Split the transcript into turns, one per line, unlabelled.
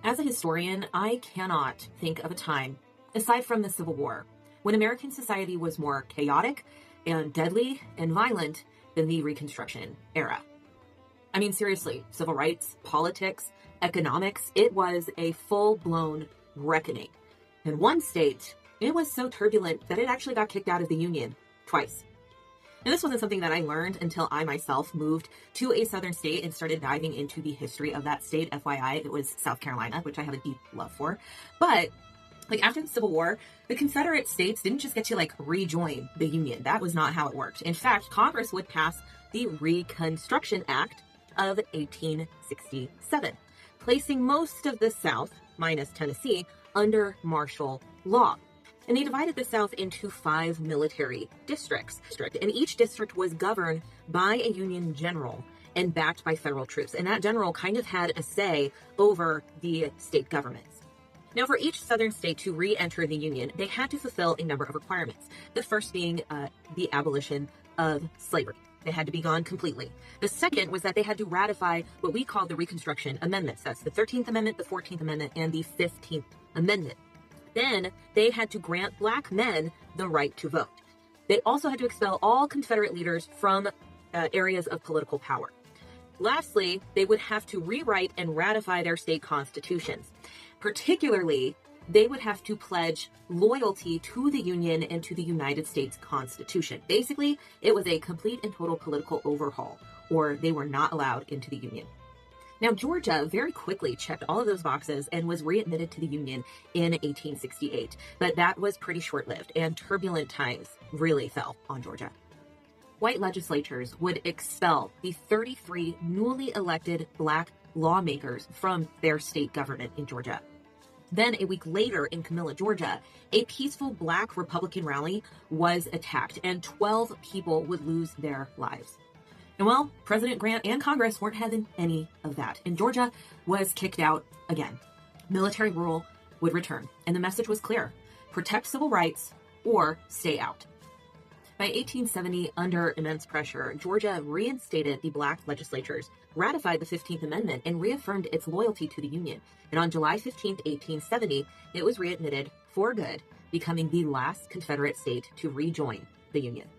As a historian, I cannot think of a time, aside from the Civil War, when American society was more chaotic and deadly and violent than the Reconstruction era. I mean, seriously, civil rights, politics, economics, it was a full-blown reckoning. In one state, it was so turbulent that it actually got kicked out of the Union twice. And this wasn't something that I learned until I myself moved to a southern state and started diving into the history of that state. FYI, it was South Carolina, which I have a deep love for. But after the Civil War, the Confederate States didn't just get to rejoin the Union. That was not how it worked. In fact, Congress would pass the Reconstruction Act of 1867, placing most of the South, minus Tennessee, under martial law. And they divided the South into 5 military districts. And each district was governed by a Union general and backed by federal troops. And that general kind of had a say over the state governments. Now, for each southern state to re-enter the Union, they had to fulfill a number of requirements. The first being the abolition of slavery. They had to be gone completely. The second was that they had to ratify what we call the Reconstruction Amendments. That's the 13th Amendment, the 14th Amendment, and the 15th Amendment. Then they had to grant Black men the right to vote. They also had to expel all Confederate leaders from areas of political power. Lastly, they would have to rewrite and ratify their state constitutions. Particularly, they would have to pledge loyalty to the Union and to the United States Constitution. Basically, it was a complete and total political overhaul, or they were not allowed into the Union. Now, Georgia very quickly checked all of those boxes and was readmitted to the Union in 1868. But that was pretty short-lived, and turbulent times really fell on Georgia. White legislatures would expel the 33 newly elected Black lawmakers from their state government in Georgia. Then, a week later in Camilla, Georgia, a peaceful Black Republican rally was attacked, and 12 people would lose their lives. And well, President Grant and Congress weren't having any of that, and Georgia was kicked out again. Military rule would return, and the message was clear: protect civil rights or stay out. By 1870, under immense pressure, Georgia reinstated the Black legislatures, ratified the 15th Amendment, and reaffirmed its loyalty to the Union. And on July 15, 1870, it was readmitted for good, becoming the last Confederate state to rejoin the Union.